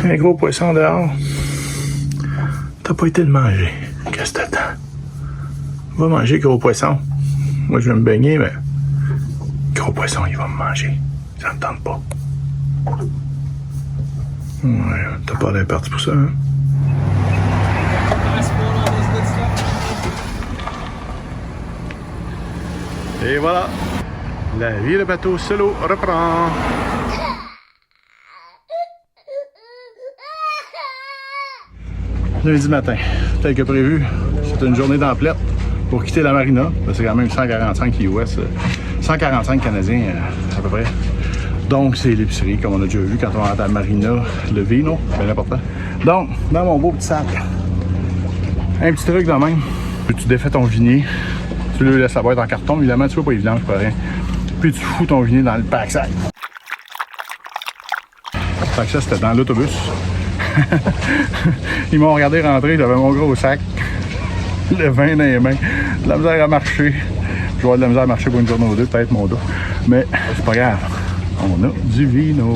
Un gros poisson dehors. T'as pas été le manger. Qu'est-ce que t'attends? Va manger gros poisson. Moi, je vais me baigner, mais gros poisson, il va me manger. Ça me tente pas. Ouais, t'as pas l'air parti pour ça, hein? Et voilà. La vie de bateau solo reprend. Lundi matin, tel que prévu, c'est une journée d'emplette pour quitter la marina. C'est quand même 145 US, 145 Canadiens à peu près. Donc c'est l'épicerie, comme on a déjà vu quand on rentre à la marina, le vino, bien important. Donc, dans mon beau petit sac, un petit truc de même. Tu défais ton vinier, tu le laisses la boîte en carton, évidemment, tu vois pas évident, je rien. Puis tu fous ton vinier dans le pack-sac. Le pack-sac, c'était dans l'autobus. Ils m'ont regardé rentrer, j'avais mon gros sac, le vin dans les mains, de la misère à marcher. Je vais avoir de la misère à marcher pour une journée ou deux, peut-être mon dos. Mais c'est pas grave, on a du vino.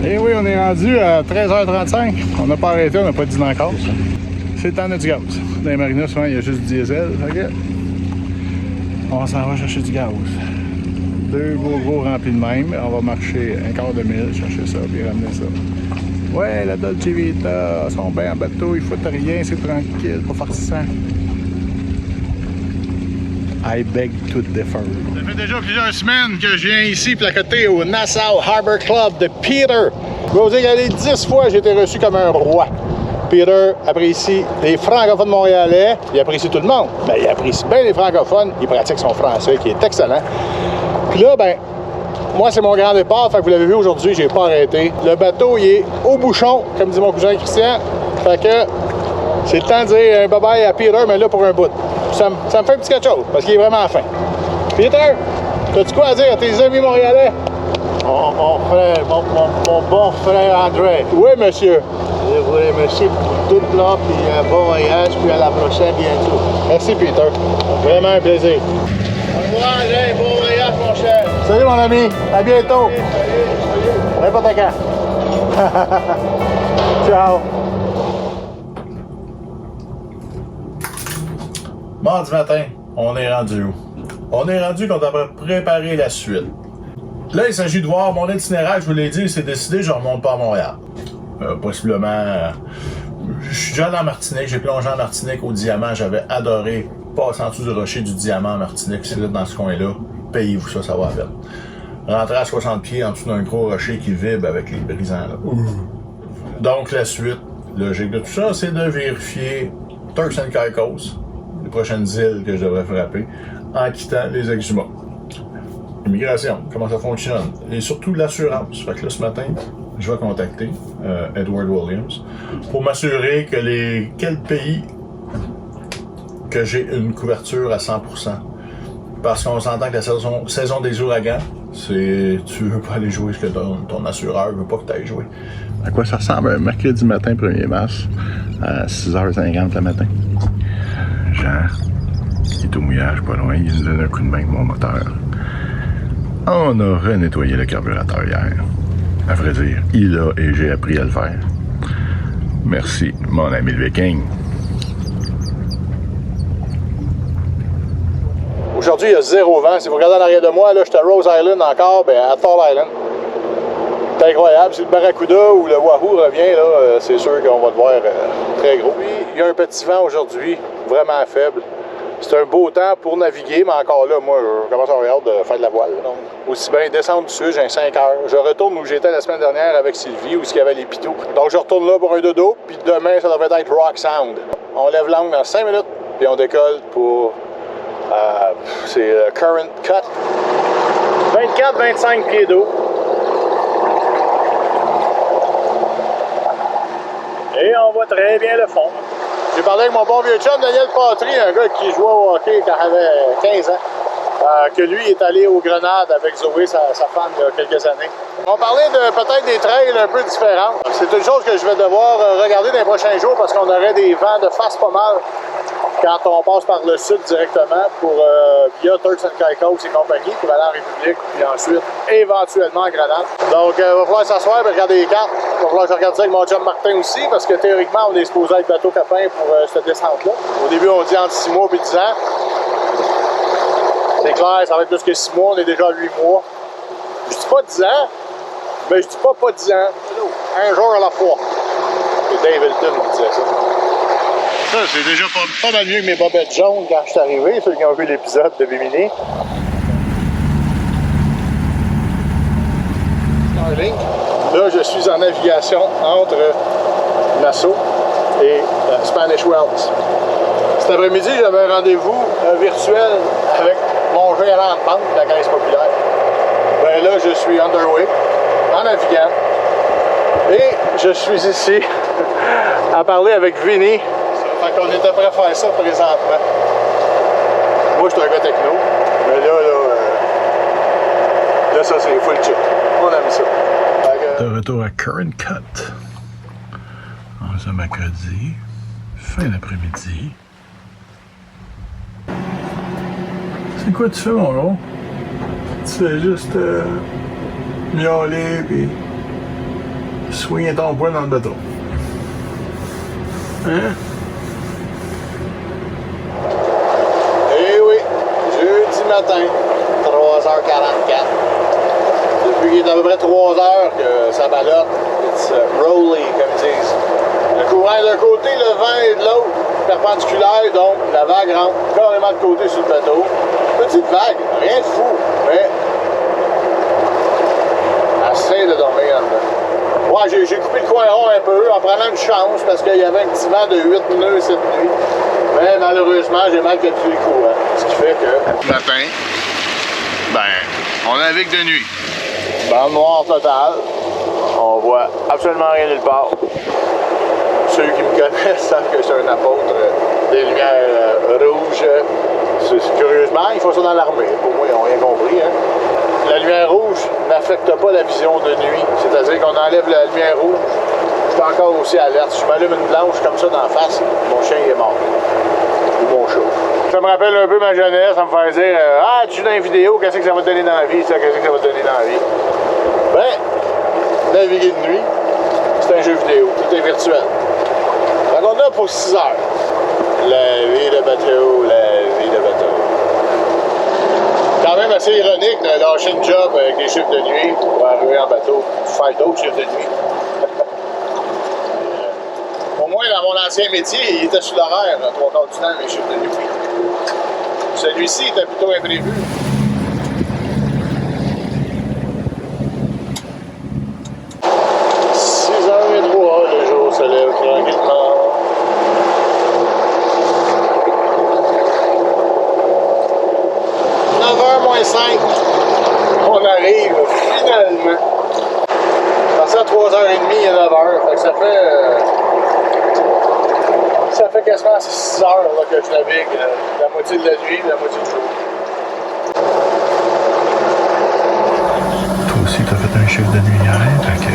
Et oui, on est rendu à 13h35. On n'a pas arrêté, on n'a pas dîné encore. C'est le temps de du gaz. Dans les marinas, souvent, il y a juste du diesel. Okay. On s'en va chercher du gaz. Deux gros remplis de même. On va marcher un quart de mille, chercher ça, puis ramener ça. Ouais, la Dolce Vita, ils sont bien en bateau, ils foutent rien, c'est tranquille, pas farcissant. I beg to differ. Ça fait déjà plusieurs semaines que je viens ici placoter au Nassau Harbor Club de Peter. Je vais vous dire qu'aller 10 fois, j'ai été reçu comme un roi. Peter apprécie les francophones montréalais, il apprécie tout le monde, mais il apprécie bien les francophones, il pratique son français qui est excellent. Puis là, ben, moi c'est mon grand départ, fait que vous l'avez vu aujourd'hui, j'ai pas arrêté. Le bateau, il est au bouchon, comme dit mon cousin Christian, fait que c'est le temps de dire un bye-bye à Peter, mais là pour un bout. Ça me fait un petit quelque chose, parce qu'il est vraiment fin. Peter, t'as-tu quoi à dire à tes amis montréalais? Mon frère, mon bon frère André. Oui, monsieur. Je vous remercie pour tout là, puis un bon voyage, puis à la prochaine bientôt. Merci, Peter. Vraiment un plaisir. Au revoir, André. Bon voyage, mon cher. Salut, mon ami. À bientôt. Salut. N'importe quand. Ciao. Mardi matin, on est rendu où? On est rendu qu'on doit préparer la suite. Là, il s'agit de voir mon itinéraire, je vous l'ai dit, c'est décidé, je remonte pas à Montréal. Possiblement, je suis déjà allé en Martinique, j'ai plongé en Martinique au Diamant, j'avais adoré passer en dessous du rocher du Diamant en Martinique, c'est là dans ce coin-là, payez-vous ça, ça va à peine. Rentrer à 60 pieds en dessous d'un gros rocher qui vibre avec les brisants là. Donc la suite logique de tout ça, c'est de vérifier Turks and Caicos, les prochaines îles que je devrais frapper, en quittant les exhumats. Immigration, comment ça fonctionne, et surtout l'assurance. Fait que là, ce matin, je vais contacter Edward Williams pour m'assurer que quel pays que j'ai une couverture à 100%. Parce qu'on s'entend que la saison des ouragans, c'est tu veux pas aller jouer ce que ton assureur veut pas que tu ailles jouer. À quoi ça ressemble un mercredi matin 1er mars à 6h50 le matin? Jean, il est au mouillage pas loin, il nous donne un coup de main avec mon moteur. On a renettoyé le carburateur hier. À vrai dire, il a et j'ai appris à le faire. Merci, mon ami le Viking. Aujourd'hui, il y a zéro vent. Si vous regardez en arrière de moi, là, je suis à Rose Island encore, ben à Tall Island. C'est incroyable. Si le Barracuda ou le Wahoo revient, là, c'est sûr qu'on va le voir très gros. Puis, il y a un petit vent aujourd'hui, vraiment faible. C'est un beau temps pour naviguer, mais encore là, moi, je commence à avoir hâte de faire de la voile. Donc, aussi bien descendre du sud, j'ai un 5 heures. Je retourne où j'étais la semaine dernière avec Sylvie, où il y avait les pitous. Donc, je retourne là pour un dodo, puis demain, ça devrait être Rock Sound. On lève l'angle dans 5 minutes, puis on décolle pour... c'est Current Cut. 24-25 pieds d'eau. Et on voit très bien le fond. J'ai parlé avec mon bon vieux chum Daniel Patry, un gars qui jouait au hockey quand il avait 15 ans, que lui est allé aux Grenades avec Zoé, sa femme, il y a quelques années. On parlait de peut-être des trails un peu différents. C'est une chose que je vais devoir regarder dans les prochains jours parce qu'on aurait des vents de face pas mal quand on passe par le sud directement pour via Turks and Caicos et compagnie pour aller en République, puis ensuite éventuellement en Grenade. Donc il va falloir s'asseoir et regarder les cartes. Il va falloir que je regarde ça avec mon chum Martin aussi, parce que théoriquement on est supposé être bateau copain pour cette descente-là. Au début on dit entre 6 mois et 10 ans. C'est clair, ça va être plus que 6 mois, on est déjà à 8 mois. Je dis pas 10 ans, mais je dis pas 10 ans. Un jour à la fois. C'est Dave Hilton qui disait ça. Ça, c'est déjà pas mal mieux que mes bobettes jaunes quand je suis arrivé, ceux qui ont vu l'épisode de Bimini. Starlink. Là, je suis en navigation entre Nassau et Spanish Wells. Cet après-midi, j'avais un rendez-vous virtuel avec mon gérant de banque de la Caisse populaire. Ben là, je suis underway, en naviguant. Et je suis ici à parler avec Vinny. Fait qu'on était prêt à faire ça présentement. Moi, je suis un gars techno. Mais là, ça, c'est full chill. On aime ça. De retour à Current Cut. En ce mercredi, fin d'après-midi. C'est quoi tu fais, mon gros? Tu fais juste miauler pis swinguer ton poing dans le bateau. Hein? Eh oui, jeudi matin, 3h44. Depuis qu'il est à peu près 3h que ça ballotte, it's rolly, comme ils disent. Le courant est d'un côté, le vent est de l'autre, perpendiculaire, donc la vague rentre carrément de côté sur le bateau. Petite vague, rien de fou, mais assez de dormir en dedans. Ouais, j'ai coupé le coin rond un peu en prenant une chance parce qu'il y avait un petit vent de 8 nœuds cette nuit. Mais malheureusement, j'ai mal calculé le courant. Ce qui fait que... Matin, on navigue de nuit. Dans le noir total, on voit absolument rien nulle part. Ceux qui me connaissent savent que je suis un apôtre des lumières rouges. Curieusement, ils font ça dans l'armée. Pour moi, ils n'ont rien compris. Hein? La lumière rouge n'affecte pas la vision de nuit. C'est-à-dire qu'on enlève la lumière rouge. Je suis encore aussi alerte. Si je m'allume une blanche comme ça d'en face, mon chien il est mort. Ou mon chat. Ça me rappelle un peu ma jeunesse, ça me fait dire ah, tu joues dans une vidéo, qu'est-ce que ça va te donner dans la vie? Qu'est-ce que ça va te donner dans la vie? Ben, naviguer de nuit, c'est un jeu vidéo. Tout est virtuel. Donc on a pour 6 heures. La vie de bateau, la vie de bateau. Quand même assez ironique de lâcher une job avec des chiffres de nuit pour arriver en bateau, pour faire d'autres chiffres de nuit. Au moins, dans mon ancien métier, il était sur l'horaire, 3 quarts du temps, mes chiffres de nuit. Celui-ci était plutôt imprévu. Le jour se lève tranquillement. On arrive finalement. Passé à 3h30 et 9h. Fait que ça fait quasiment 6 heures là, que je navigue. La moitié de la nuit et la moitié du jour. Toi aussi, t'as fait un chiffre de nuit hier, fait que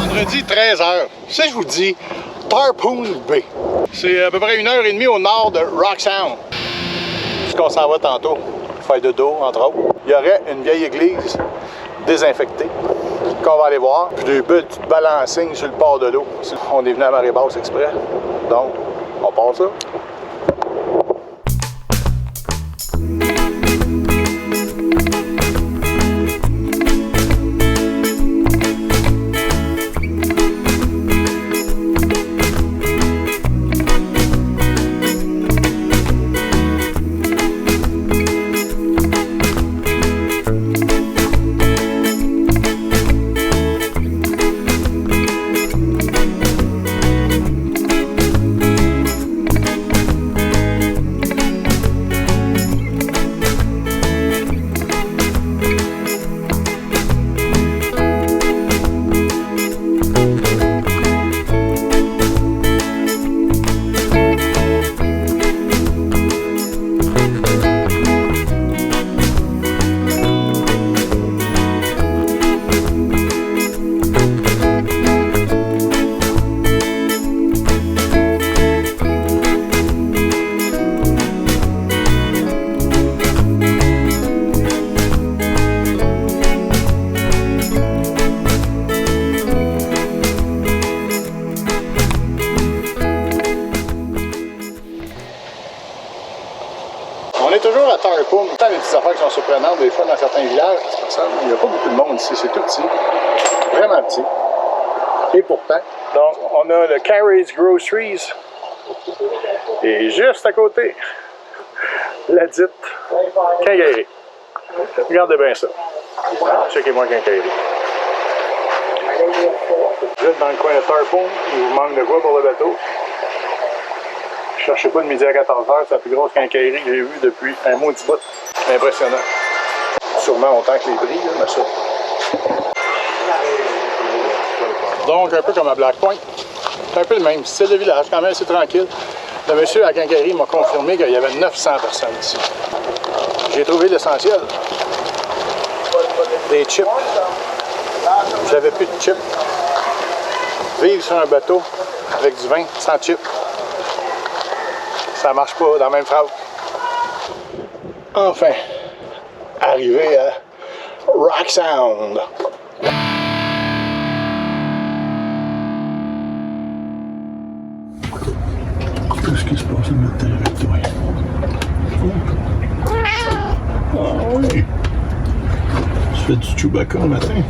Vendredi 13h. Ça, je vous dis, Tarpoon Bay. C'est à peu près 1h30 au nord de Rock Sound. Ce qu'on s'en va tantôt, faire de dos, entre autres. Il y aurait une vieille église désinfectée qu'on va aller voir. Puis des petites balancinges sur le port de l'eau. On est venu à marée basse exprès. Donc, on part ça. petites affaires qui sont surprenantes des fois dans certains villages. Il n'y a pas beaucoup de monde ici, c'est tout petit. Vraiment petit. Et pourtant, donc, on a le Carrie's Groceries. Et juste à côté, la dite quincaillerie. Regardez bien ça. Checkez-moi quincaillerie. Vous êtes dans le coin de Tarpon, il vous manque de quoi pour le bateau? Cherchez pas de midi à 14h, c'est la plus grosse quincaillerie que j'ai vue depuis un maudit bout. Impressionnant. Sûrement autant que les prix, là, mais ça. Donc, un peu comme à Black Point. C'est un peu le même style de village, quand même assez tranquille. Le monsieur à la quincaillerie m'a confirmé qu'il y avait 900 personnes ici. J'ai trouvé l'essentiel. Des chips. J'avais plus de chips. Vivre sur un bateau avec du vin sans chips, ça marche pas dans la même phrase. Enfin, arrivé à Rock Sound. Qu'est-ce qui se passe le matin avec toi? Ah oui! Tu fais du Chewbacca le matin?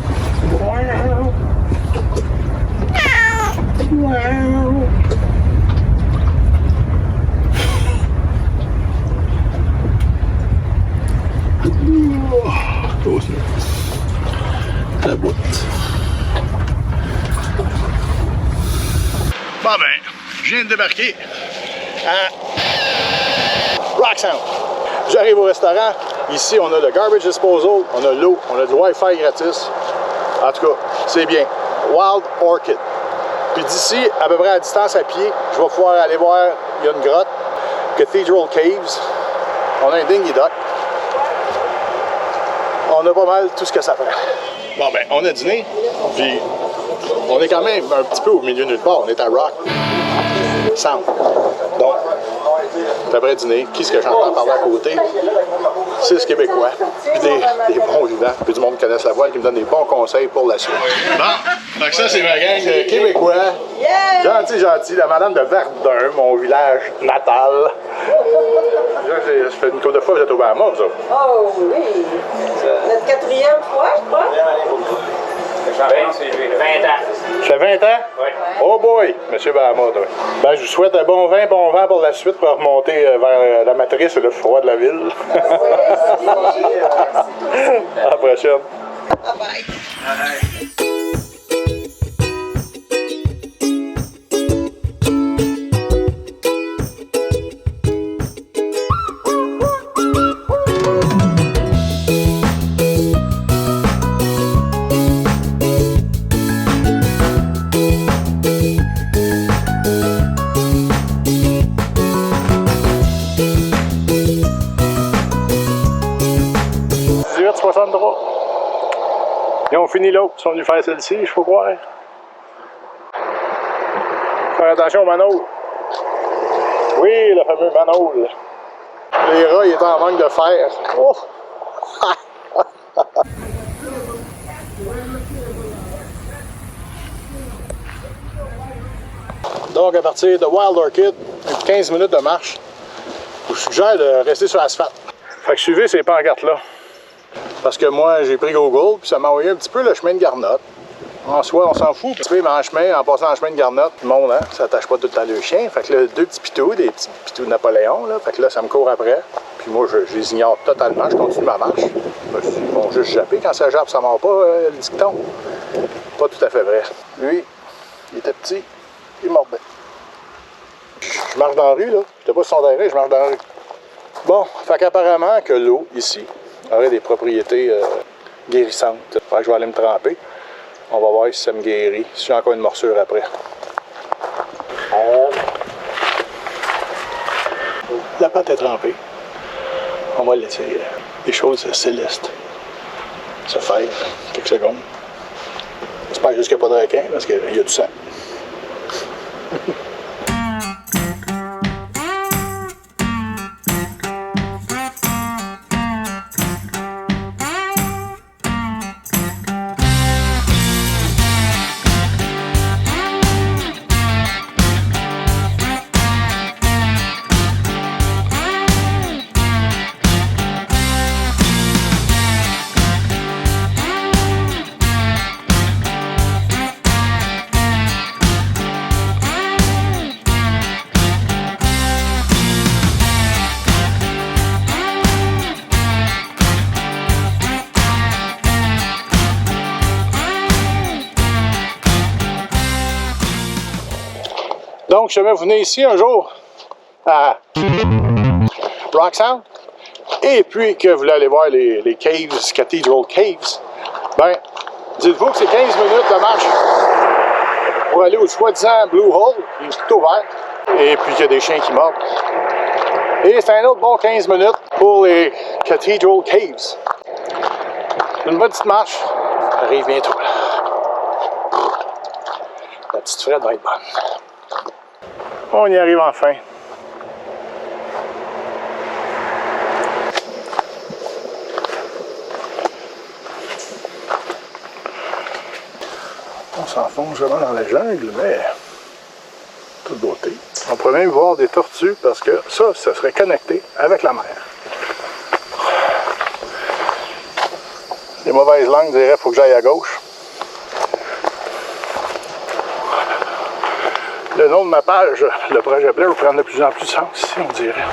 Oh, la boîte. Bon ben, je viens de débarquer à Rock Sound. J'arrive au restaurant. Ici, on a le garbage disposal, on a l'eau, on a du Wi-Fi gratis. En tout cas, c'est bien. Wild Orchid. Puis d'ici, à peu près à distance à pied, je vais pouvoir aller voir, il y a une grotte, Cathedral Caves. On a un dinghy dock. On a pas mal tout ce que ça prend. Bon ben, on a dîné, puis on est quand même un petit peu au milieu de nulle part. On est à Rock Sound. Donc, après dîner, qui est-ce que j'entends parler à côté? 6 Québécois, puis des bons vivants, puis du monde qui connaisse la voile, qui me donne des bons conseils pour la suite. Bon, donc ça c'est ma gang de Québécois. Gentil, la madame de Verdun, mon village natal. Ça fait une couple de fois que vous êtes au Bahamas, vous autres. Oh oui! Notre 4e fois, je crois. 20 ans. Ça fait 20 ans? Oui. Oh boy, monsieur Bahamas, toi. Ben, je vous souhaite un bon vent pour la suite pour remonter vers la matrice et le froid de la ville. À la prochaine. Bye bye. 18,63. Ils ont fini l'autre, ils sont venus faire celle-ci, je peux croire. Faire attention au manole. Oui, le fameux manole. Les rats, ils étaient en manque de fer. Oh. Donc, à partir de Wild Orchid, 15 minutes de marche, je vous suggère de rester sur l'asphalte. Fait que suivez ces pancartes-là. Parce que moi, j'ai pris Google, puis ça m'a envoyé un petit peu le chemin de Garnotte. En soi, on s'en fout. Mais en chemin, en passant en chemin de Garnotte, le monde, hein, ça attache pas tout le temps le chien. Fait que là, deux petits pitous, des petits pitous de Napoléon, là. Fait que là, ça me court après. Puis moi, je les ignore totalement, je continue ma marche. Ils vont juste japper. Quand ça jappe, ça mord pas, le dicton. Pas tout à fait vrai. Lui, il était petit, il mordait. Je marche dans la rue, là. J'étais pas sur son terrain, je marche dans la rue. Bon, fait qu'apparemment que l'eau, ici, aurait des propriétés guérissantes. Fait que je vais aller me tremper. On va voir si ça me guérit, si j'ai encore une morsure après. La pâte est trempée. On va laisser les choses célestes se faire quelques secondes. J'espère juste qu'il n'y a pas de requin parce qu'il y a du sang. Donc, jamais vous venez ici un jour à Rock Sound, et puis que vous voulez aller voir les Caves, Cathedral Caves, ben, dites-vous que c'est 15 minutes de marche pour aller au soi-disant Blue Hole, qui est tout ouvert, et puis qu'il y a des chiens qui mordent. Et c'est un autre bon 15 minutes pour les Cathedral Caves. Une bonne petite marche, arrive bientôt. La petite Fred va être bonne. On y arrive enfin. On s'enfonce vraiment dans la jungle, mais toute beauté. On pourrait même voir des tortues parce que ça serait connecté avec la mer. Les mauvaises langues diraient qu'il faut que j'aille à gauche. Le nom de ma page, le projet Blair, prend de plus en plus de sens ici, on dirait.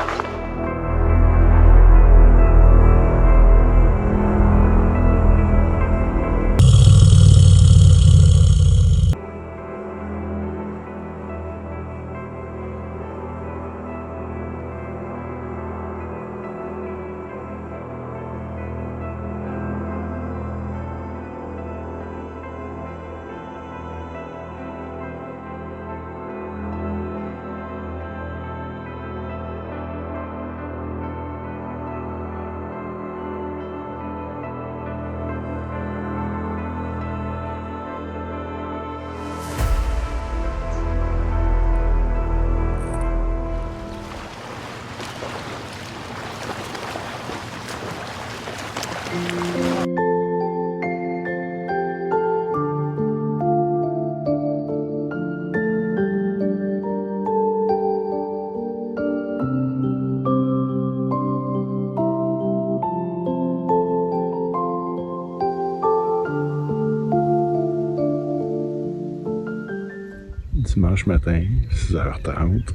Dimanche matin, 6h30.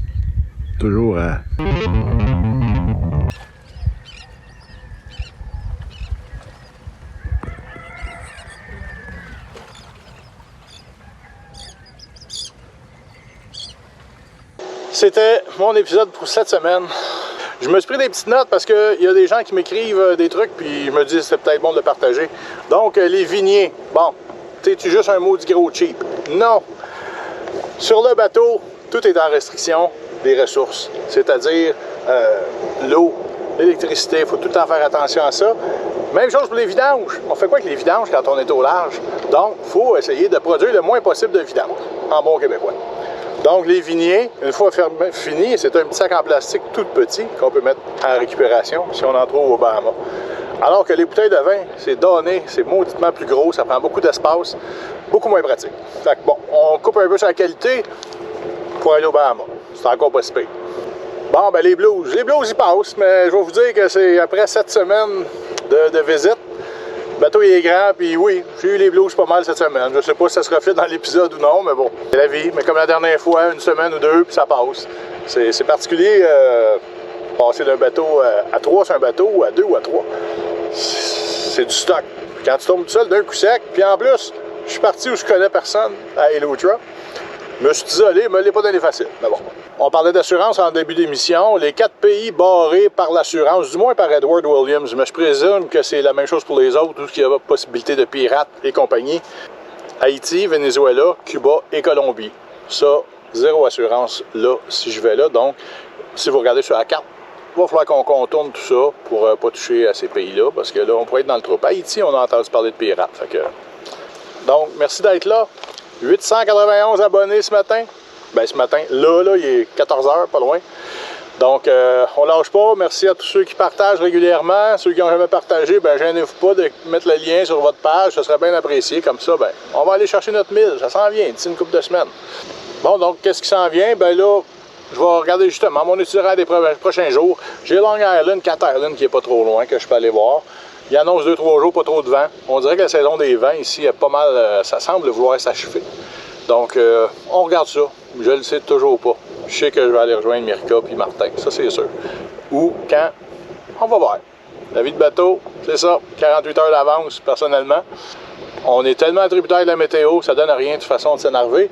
Toujours à... C'était mon épisode pour cette semaine. Je me suis pris des petites notes parce qu'il y a des gens qui m'écrivent des trucs puis je me dis que c'est peut-être bon de le partager. Donc, les vigniers. Bon, t'es-tu juste un maudit gros cheap? Non! Sur le bateau, tout est en restriction des ressources, c'est-à-dire l'eau, l'électricité, il faut tout le temps faire attention à ça. Même chose pour les vidanges. On fait quoi avec les vidanges quand on est au large? Donc, il faut essayer de produire le moins possible de vidanges, en bon québécois. Donc, les vigniers, une fois fini, c'est un petit sac en plastique tout petit qu'on peut mettre en récupération si on en trouve au Bahamas. Alors que les bouteilles de vin, c'est donné, c'est mauditement plus gros, ça prend beaucoup d'espace, beaucoup moins pratique. Fait que bon, on coupe un peu sur la qualité pour aller au Bahamas. C'est encore pas si pire. Bon, ben les blues, ils passent, mais je vais vous dire que c'est après 7 semaines de visite. Le bateau il est grand, puis oui, j'ai eu les blues pas mal cette semaine. Je sais pas si ça se reflète dans l'épisode ou non, mais bon, c'est la vie. Mais comme la dernière fois, une semaine ou deux, puis ça passe. C'est particulier, passer d'un bateau à 3 sur un bateau, ou à 2 ou à 3. C'est du stock. Quand tu tombes tout seul d'un coup sec, puis en plus, je suis parti où je connais personne, à Elutra. Je me suis isolé, mais il n'est pas donné facile. Mais bon. On parlait d'assurance en début d'émission. Les 4 pays barrés par l'assurance, du moins par Edward Williams, mais je présume que c'est la même chose pour les autres, où il y a possibilité de pirates et compagnie. Haïti, Venezuela, Cuba et Colombie. Ça, zéro assurance là, si je vais là. Donc, si vous regardez sur la carte, il va falloir qu'on contourne tout ça pour ne pas toucher à ces pays-là, parce que là, on pourrait être dans le trou. Haïti, on a entendu parler de pirates. Fait que... Donc, merci d'être là. 891 abonnés ce matin. Ben, ce matin, là, il est 14h, pas loin. Donc, on lâche pas. Merci à tous ceux qui partagent régulièrement. Ceux qui n'ont jamais partagé, ben, gênez-vous pas de mettre le lien sur votre page. Ça serait bien apprécié. Comme ça, ben, on va aller chercher notre 1000. Ça s'en vient d'ici une couple de semaines. Bon, donc, qu'est-ce qui s'en vient? Ben là, je vais regarder justement mon itinéraire des prochains jours. J'ai Long Island, Cat Island qui est pas trop loin, que je peux aller voir. Il annonce 2-3 jours, pas trop de vent. On dirait que la saison des vents ici est pas mal, ça semble vouloir s'achever. Donc, on regarde ça. Je le sais toujours pas. Je sais que je vais aller rejoindre Mirka puis Martin, ça c'est sûr. Ou quand, on va voir. La vie de bateau, c'est ça, 48 heures d'avance personnellement. On est tellement tributaire de la météo, ça donne rien de toute façon de s'énerver.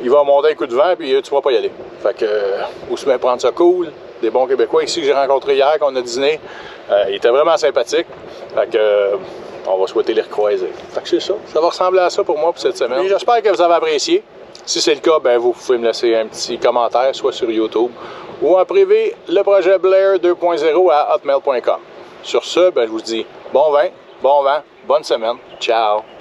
il va monter un coup de vent, puis tu vas pas y aller. Fait que, où se met prendre ça cool, des bons Québécois ici que j'ai rencontrés hier, qu'on a dîné. Il était vraiment sympathique. Fait que, on va souhaiter les recroiser. Fait que c'est ça. Ça va ressembler à ça pour moi pour cette semaine. Et j'espère que vous avez apprécié. Si c'est le cas, ben vous pouvez me laisser un petit commentaire, soit sur YouTube ou en privé, le projet Blair 2.0 à hotmail.com. Sur ce, ben, je vous dis bon vin, bonne semaine. Ciao!